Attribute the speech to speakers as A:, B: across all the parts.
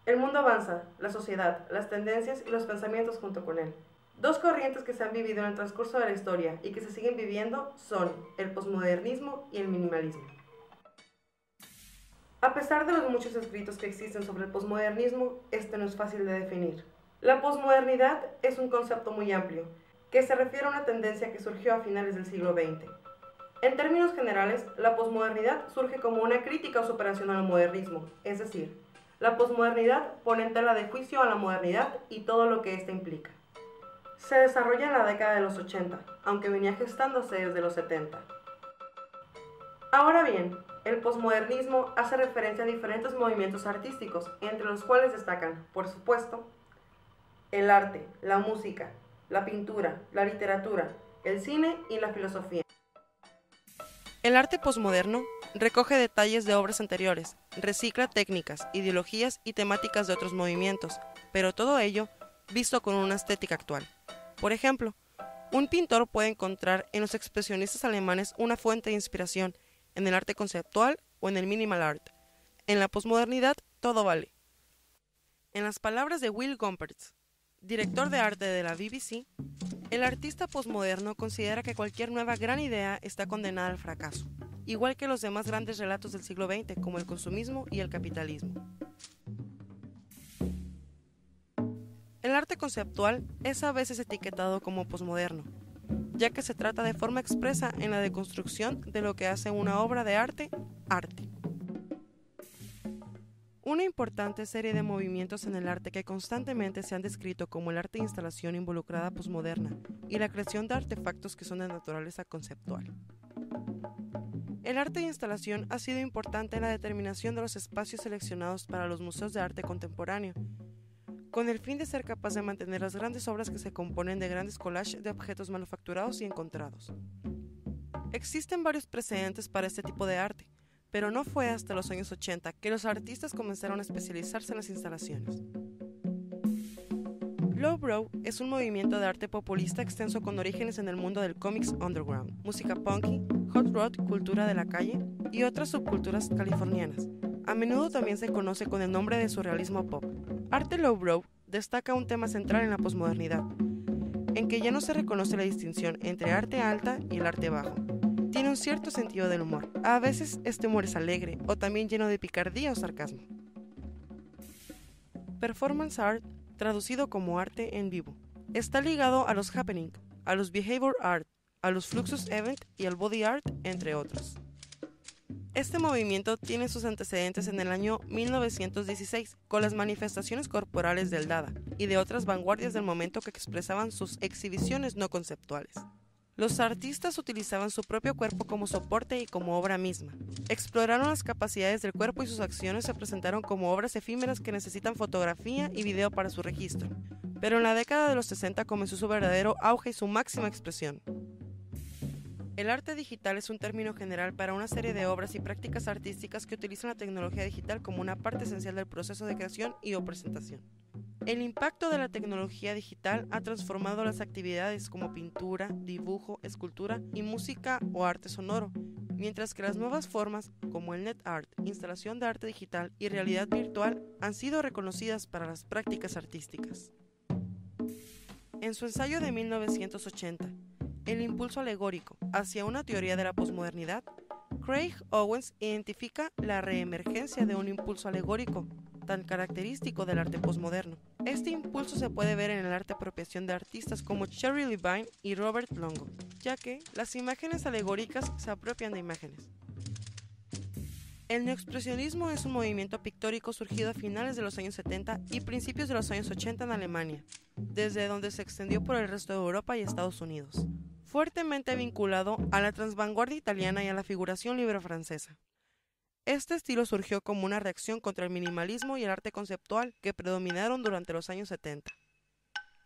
A: El mundo avanza, la sociedad, las tendencias y los pensamientos junto con él. Dos corrientes que se han vivido en el transcurso de la historia y que se siguen viviendo son el posmodernismo y el minimalismo. A pesar de los muchos escritos que existen sobre el posmodernismo, este no es fácil de definir. La posmodernidad es un concepto muy amplio, que se refiere a una tendencia que surgió a finales del siglo XX. En términos generales, la posmodernidad surge como una crítica o superación al modernismo, es decir, la posmodernidad pone en tela de juicio a la modernidad y todo lo que ésta implica. Se desarrolla en la década de los 80, aunque venía gestándose desde los 70. Ahora bien, el posmodernismo hace referencia a diferentes movimientos artísticos, entre los cuales destacan, por supuesto, el arte, la música, la pintura, la literatura, el cine y la filosofía. El arte posmoderno recoge detalles de obras anteriores, recicla técnicas, ideologías y temáticas de otros movimientos, pero todo ello visto con una estética actual. Por ejemplo, un pintor puede encontrar en los expresionistas alemanes una fuente de inspiración en el arte conceptual o en el minimal art. En la posmodernidad todo vale. En las palabras de Will Gompertz, director de arte de la BBC, el artista posmoderno considera que cualquier nueva gran idea está condenada al fracaso, igual que los demás grandes relatos del siglo XX como el consumismo y el capitalismo. El arte conceptual es a veces etiquetado como posmoderno, ya que se trata de forma expresa en la deconstrucción de lo que hace una obra de arte, arte. Una importante serie de movimientos en el arte que constantemente se han descrito como el arte de instalación involucrada posmoderna y la creación de artefactos que son de naturaleza conceptual. El arte de instalación ha sido importante en la determinación de los espacios seleccionados para los museos de arte contemporáneo, con el fin de ser capaz de mantener las grandes obras que se componen de grandes collages de objetos manufacturados y encontrados. Existen varios precedentes para este tipo de arte, pero no fue hasta los años 80 que los artistas comenzaron a especializarse en las instalaciones. Lowbrow es un movimiento de arte populista extenso con orígenes en el mundo del cómics underground, música punky, hot rod, cultura de la calle y otras subculturas californianas. A menudo también se conoce con el nombre de surrealismo pop. Arte Lowbrow destaca un tema central en la posmodernidad, en que ya no se reconoce la distinción entre arte alta y el arte bajo. Tiene un cierto sentido del humor. A veces este humor es alegre o también lleno de picardía o sarcasmo. Performance art, traducido como arte en vivo, está ligado a los happening, a los behavior art, a los fluxus event y al body art, entre otros. Este movimiento tiene sus antecedentes en el año 1916, con las manifestaciones corporales del Dada y de otras vanguardias del momento que expresaban sus exhibiciones no conceptuales. Los artistas utilizaban su propio cuerpo como soporte y como obra misma. Exploraron las capacidades del cuerpo y sus acciones se presentaron como obras efímeras que necesitan fotografía y video para su registro. Pero en la década de los 60 comenzó su verdadero auge y su máxima expresión. El arte digital es un término general para una serie de obras y prácticas artísticas que utilizan la tecnología digital como una parte esencial del proceso de creación y o presentación. El impacto de la tecnología digital ha transformado las actividades como pintura, dibujo, escultura y música o arte sonoro, mientras que las nuevas formas como el net art, instalación de arte digital y realidad virtual han sido reconocidas para las prácticas artísticas. En su ensayo de 1980, El impulso alegórico hacia una teoría de la posmodernidad, Craig Owens identifica la reemergencia de un impulso alegórico tan característico del arte posmoderno. Este impulso se puede ver en el arte apropiación de artistas como Sherry Levine y Robert Longo, ya que las imágenes alegóricas se apropian de imágenes. El neoexpresionismo es un movimiento pictórico surgido a finales de los años 70 y principios de los años 80 en Alemania, desde donde se extendió por el resto de Europa y Estados Unidos, fuertemente vinculado a la transvanguardia italiana y a la figuración libre francesa. Este estilo surgió como una reacción contra el minimalismo y el arte conceptual que predominaron durante los años 70.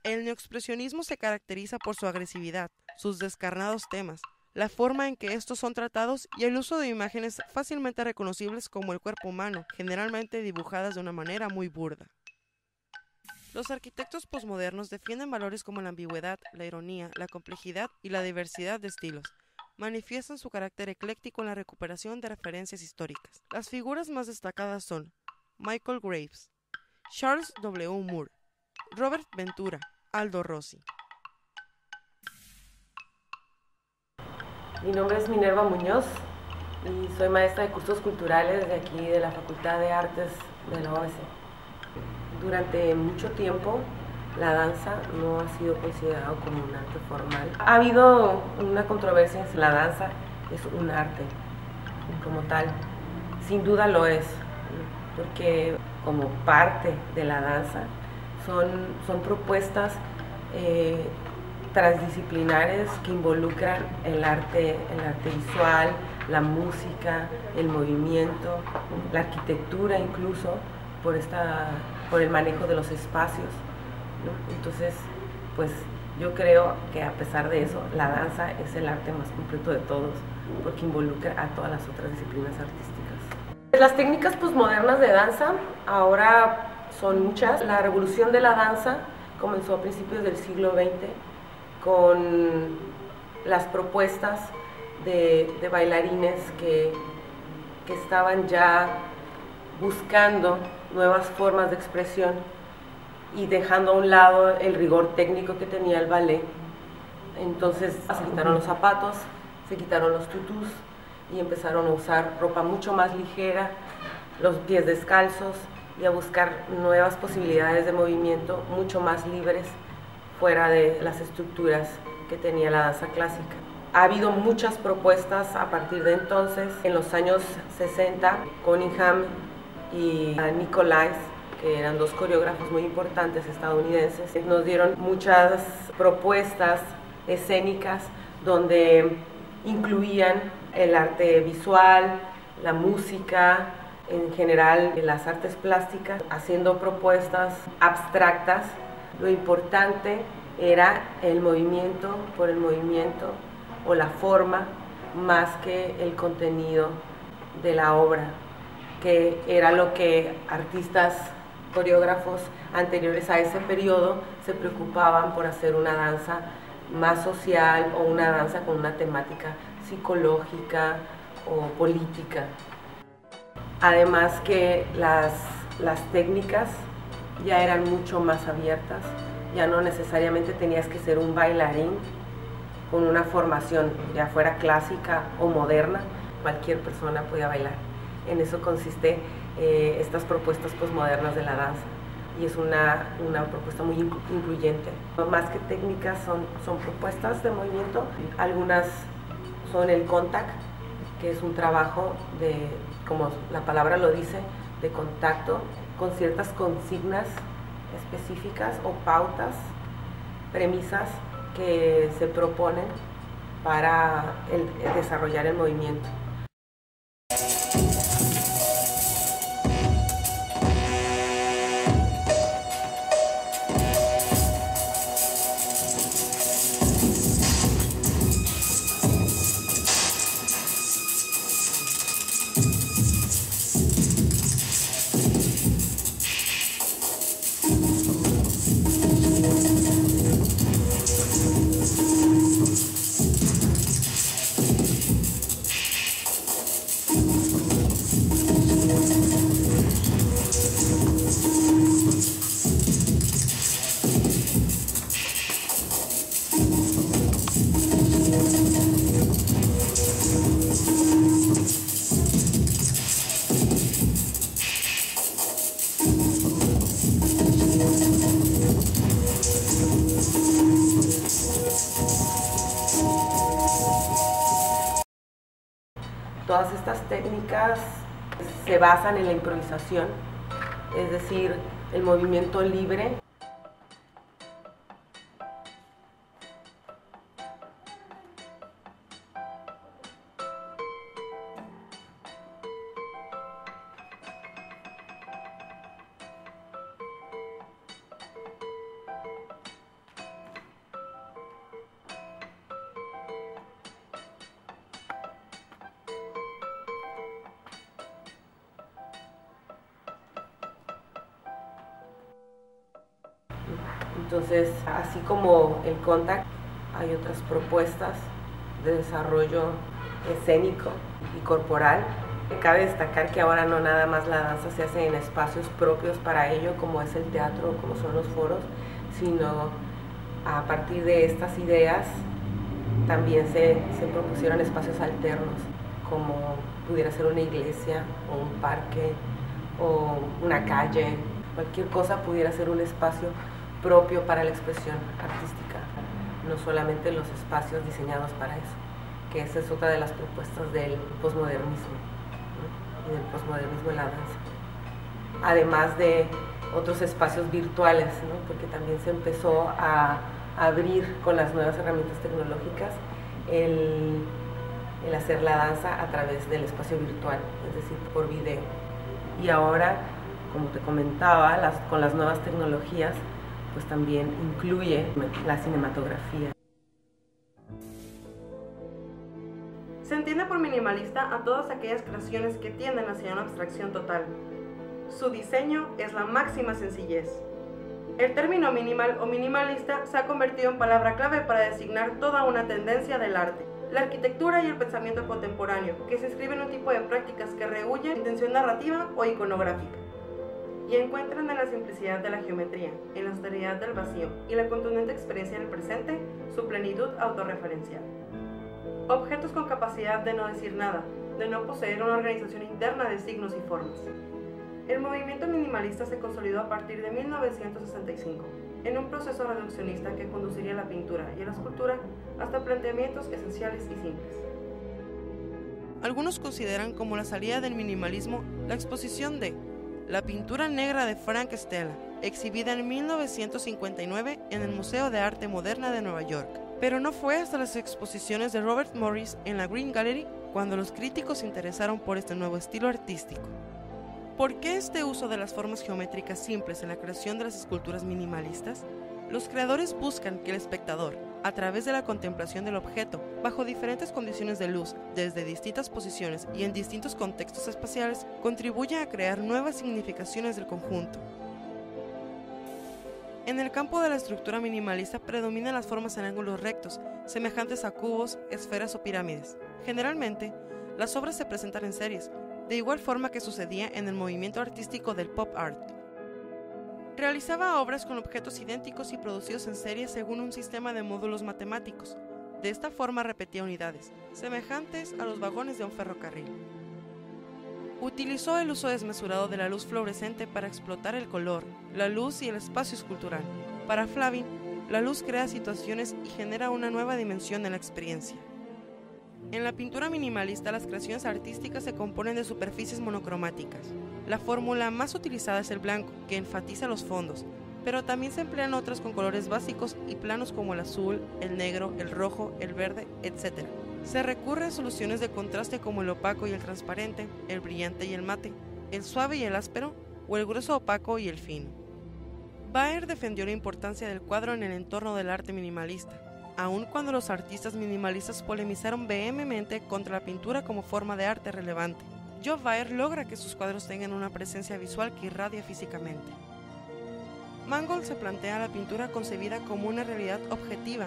A: El neoexpresionismo se caracteriza por su agresividad, sus descarnados temas, la forma en que estos son tratados y el uso de imágenes fácilmente reconocibles como el cuerpo humano, generalmente dibujadas de una manera muy burda. Los arquitectos posmodernos defienden valores como la ambigüedad, la ironía, la complejidad y la diversidad de estilos. Manifiestan su carácter ecléctico en la recuperación de referencias históricas. Las figuras más destacadas son Michael Graves, Charles W. Moore, Robert Ventura, Aldo Rossi.
B: Mi nombre es Minerva Muñoz y soy maestra de cursos culturales de aquí de la Facultad de Artes de la UABC. Durante mucho tiempo la danza no ha sido considerado como un arte formal. Ha habido una controversia en si la danza es un arte como tal. Sin duda lo es, porque como parte de la danza son propuestas transdisciplinares que involucran el arte visual, la música, el movimiento, la arquitectura incluso, por el manejo de los espacios, ¿no? Entonces, pues yo creo que a pesar de eso, la danza es el arte más completo de todos, porque involucra a todas las otras disciplinas artísticas. Las técnicas posmodernas de danza ahora son muchas. La revolución de la danza comenzó a principios del siglo XX con las propuestas de bailarines que estaban ya buscando nuevas formas de expresión y dejando a un lado el rigor técnico que tenía el ballet. Entonces se quitaron los zapatos, se quitaron los tutús y empezaron a usar ropa mucho más ligera, los pies descalzos y a buscar nuevas posibilidades de movimiento mucho más libres fuera de las estructuras que tenía la danza clásica. Ha habido muchas propuestas a partir de entonces. En los años 60, Cunningham y Nicolais, que eran dos coreógrafos muy importantes estadounidenses, nos dieron muchas propuestas escénicas donde incluían el arte visual, la música, en general las artes plásticas, haciendo propuestas abstractas. Lo importante era el movimiento por el movimiento o la forma más que el contenido de la obra, que era lo que artistas, coreógrafos anteriores a ese periodo se preocupaban por hacer una danza más social o una danza con una temática psicológica o política. Además que las técnicas ya eran mucho más abiertas, ya no necesariamente tenías que ser un bailarín con una formación ya fuera clásica o moderna, cualquier persona podía bailar. En eso consiste estas propuestas posmodernas de la danza y es una propuesta muy incluyente. Más que técnicas son propuestas de movimiento, algunas son el contact, que es un trabajo de, como la palabra lo dice, de contacto con ciertas consignas específicas o pautas, premisas que se proponen para desarrollar el movimiento. Todas estas técnicas se basan en la improvisación, es decir, el movimiento libre. Entonces, así como el contact, hay otras propuestas de desarrollo escénico y corporal Cabe destacar que ahora no nada más la danza se hace en espacios propios para ello, como es el teatro o como son los foros, sino a partir de estas ideas también se propusieron espacios alternos, como pudiera ser una iglesia o un parque o una calle. Cualquier cosa pudiera ser un espacio propio para la expresión artística, no solamente los espacios diseñados para eso, que esa es otra de las propuestas del posmodernismo, ¿no? Y del posmodernismo en la danza. Además de otros espacios virtuales, ¿no? Porque también se empezó a abrir con las nuevas herramientas tecnológicas el hacer la danza a través del espacio virtual, es decir, por video. Y ahora, como te comentaba, con las nuevas tecnologías, pues también incluye la cinematografía.
A: Se entiende por minimalista a todas aquellas creaciones que tienden hacia una abstracción total. Su diseño es la máxima sencillez. El término minimal o minimalista se ha convertido en palabra clave para designar toda una tendencia del arte, la arquitectura y el pensamiento contemporáneo, que se inscribe en un tipo de prácticas que rehuyen intención narrativa o iconográfica, y encuentran en la simplicidad de la geometría, en la austeridad del vacío y la contundente experiencia del presente su plenitud autorreferencial. Objetos con capacidad de no decir nada, de no poseer una organización interna de signos y formas. El movimiento minimalista se consolidó a partir de 1965, en un proceso reduccionista que conduciría a la pintura y a la escultura hasta planteamientos esenciales y simples. Algunos consideran como la salida del minimalismo la exposición de La pintura negra de Frank Stella, exhibida en 1959 en el Museo de Arte Moderna de Nueva York. Pero no fue hasta las exposiciones de Robert Morris en la Green Gallery cuando los críticos se interesaron por este nuevo estilo artístico. ¿Por qué este uso de las formas geométricas simples en la creación de las esculturas minimalistas? Los creadores buscan que el espectador, a través de la contemplación del objeto, bajo diferentes condiciones de luz, desde distintas posiciones y en distintos contextos espaciales, contribuya a crear nuevas significaciones del conjunto. En el campo de la estructura minimalista predominan las formas en ángulos rectos, semejantes a cubos, esferas o pirámides. Generalmente, las obras se presentan en series, de igual forma que sucedía en el movimiento artístico del pop art. Realizaba obras con objetos idénticos y producidos en serie según un sistema de módulos matemáticos. De esta forma repetía unidades, semejantes a los vagones de un ferrocarril. Utilizó el uso desmesurado de la luz fluorescente para explotar el color, la luz y el espacio escultural. Para Flavin, la luz crea situaciones y genera una nueva dimensión en la experiencia. En la pintura minimalista, las creaciones artísticas se componen de superficies monocromáticas. La fórmula más utilizada es el blanco, que enfatiza los fondos, pero también se emplean otras con colores básicos y planos como el azul, el negro, el rojo, el verde, etc. Se recurre a soluciones de contraste como el opaco y el transparente, el brillante y el mate, el suave y el áspero, o el grueso opaco y el fino. Baer defendió la importancia del cuadro en el entorno del arte minimalista, aun cuando los artistas minimalistas polemizaron vehementemente contra la pintura como forma de arte relevante. Jo Baer logra que sus cuadros tengan una presencia visual que irradia físicamente. Mangold se plantea la pintura concebida como una realidad objetiva,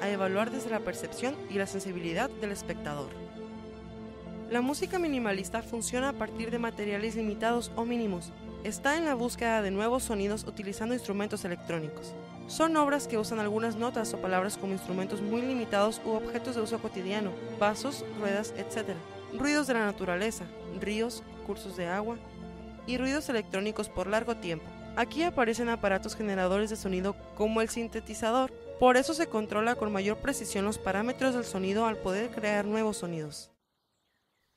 A: a evaluar desde la percepción y la sensibilidad del espectador. La música minimalista funciona a partir de materiales limitados o mínimos. Está en la búsqueda de nuevos sonidos utilizando instrumentos electrónicos. Son obras que usan algunas notas o palabras como instrumentos muy limitados u objetos de uso cotidiano, vasos, ruedas, etc. Ruidos de la naturaleza, ríos, cursos de agua y ruidos electrónicos por largo tiempo. Aquí aparecen aparatos generadores de sonido como el sintetizador. Por eso se controla con mayor precisión los parámetros del sonido al poder crear nuevos sonidos.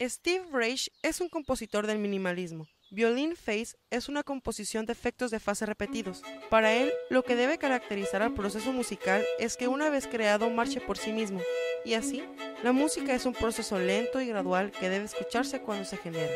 A: Steve Reich es un compositor del minimalismo. Violin Phase es una composición de efectos de fase repetidos. Para él, lo que debe caracterizar al proceso musical es que una vez creado marche por sí mismo, y así, la música es un proceso lento y gradual que debe escucharse cuando se genera.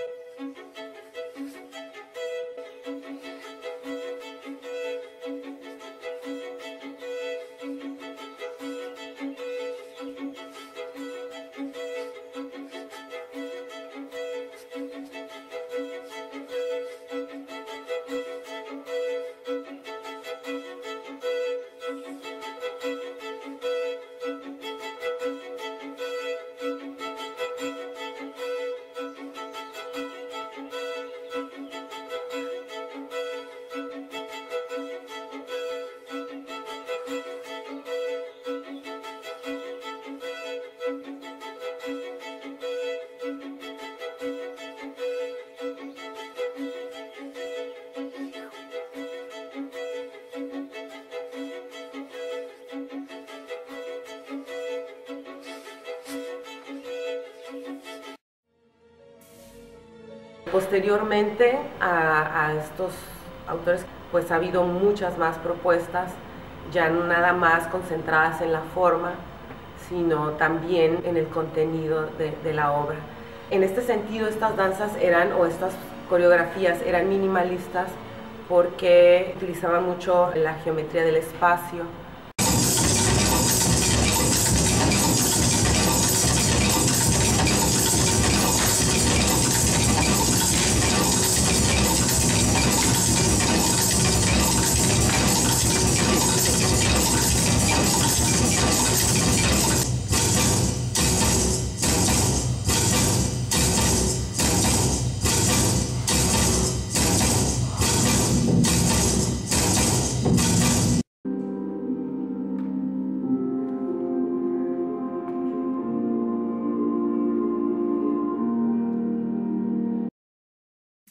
B: Posteriormente a estos autores, pues ha habido muchas más propuestas, ya no nada más concentradas en la forma, sino también en el contenido de la obra. En este sentido, estas danzas estas coreografías eran minimalistas porque utilizaban mucho la geometría del espacio.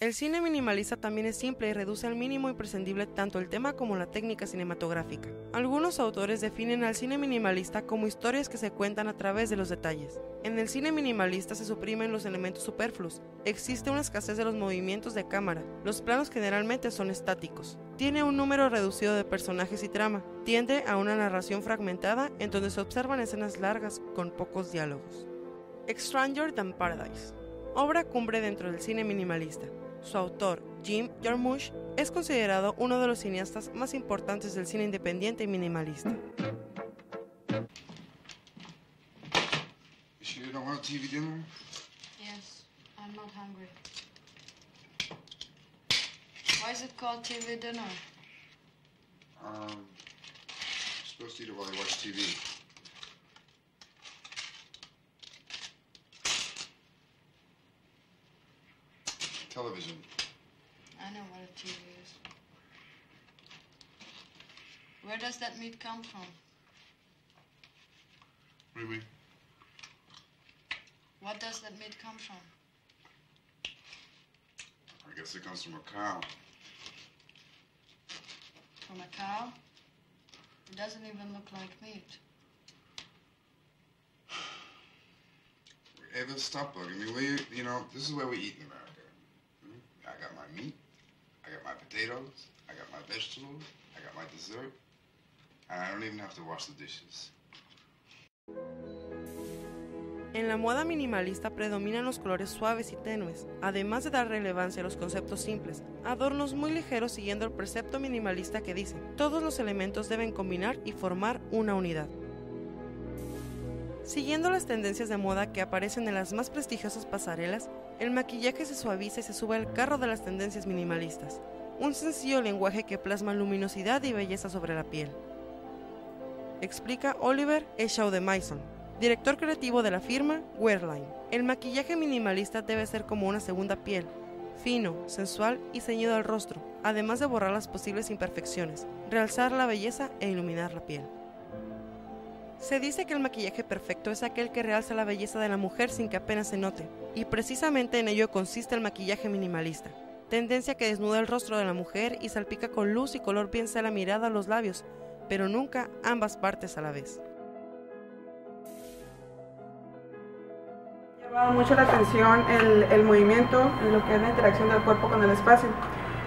A: El cine minimalista también es simple y reduce al mínimo imprescindible tanto el tema como la técnica cinematográfica. Algunos autores definen al cine minimalista como historias que se cuentan a través de los detalles. En el cine minimalista se suprimen los elementos superfluos, existe una escasez de los movimientos de cámara, los planos generalmente son estáticos, tiene un número reducido de personajes y trama, tiende a una narración fragmentada en donde se observan escenas largas con pocos diálogos. Stranger Than Paradise, obra cumbre dentro del cine minimalista. Su autor, Jim Jarmusch, es considerado uno de los cineastas más importantes del cine independiente y minimalista.
C: You don't want a TV dinner?
D: Yes, I'm not hungry. Why is it called TV dinner?
C: You're supposed to eat it while you watch TV. Television.
D: I know what a TV is. Where does that meat come from?
C: What do you mean?
D: What does that meat come from?
C: I guess it comes from a cow.
D: From a cow? It doesn't even look like meat.
C: Ava, stop bugging me, will you? You know, this is where we eat in America. I got my meat, I got my potatoes, I got my vegetables, I got my dessert, and I don't even have to wash the dishes.
A: En la moda minimalista predominan los colores suaves y tenues, además de dar relevancia a los conceptos simples, adornos muy ligeros siguiendo el precepto minimalista que dice, todos los elementos deben combinar y formar una unidad. Siguiendo las tendencias de moda que aparecen en las más prestigiosas pasarelas, el maquillaje se suaviza y se sube al carro de las tendencias minimalistas, un sencillo lenguaje que plasma luminosidad y belleza sobre la piel. Explica Oliver Echaud de Maison, director creativo de la firma Wearline. El maquillaje minimalista debe ser como una segunda piel, fino, sensual y ceñido al rostro, además de borrar las posibles imperfecciones, realzar la belleza e iluminar la piel. Se dice que el maquillaje perfecto es aquel que realza la belleza de la mujer sin que apenas se note, y precisamente en ello consiste el maquillaje minimalista, tendencia que desnuda el rostro de la mujer y salpica con luz y color bien sea la mirada o los labios, pero nunca ambas partes a la vez.
E: Llama mucho la atención el movimiento, lo que es la interacción del cuerpo con el espacio.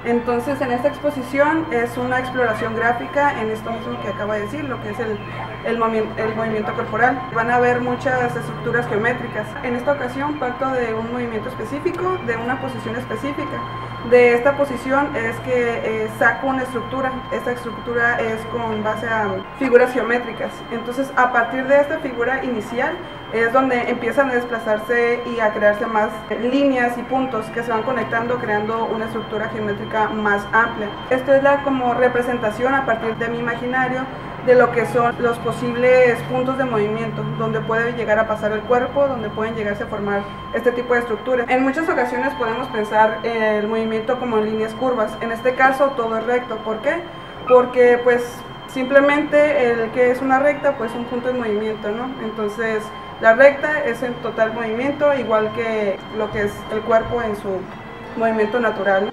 E: Entonces, en esta exposición es una exploración gráfica en esto mismo que acaba de decir, lo que es el movimiento corporal. Van a ver muchas estructuras geométricas. En esta ocasión parto de un movimiento específico, de una posición específica. De esta posición es que saco una estructura. Esta estructura es con base a figuras geométricas. Entonces, a partir de esta figura inicial es donde empiezan a desplazarse y a crearse más líneas y puntos que se van conectando, creando una estructura geométrica más amplia. Esto es la como representación a partir de mi imaginario de lo que son los posibles puntos de movimiento, donde puede llegar a pasar el cuerpo, donde pueden llegarse a formar este tipo de estructuras. En muchas ocasiones podemos pensar el movimiento como en líneas curvas. En este caso todo es recto. ¿Por qué? Porque pues simplemente el que es una recta, pues un punto de movimiento, ¿no? Entonces la recta es en total movimiento, igual que lo que es el cuerpo en su movimiento natural.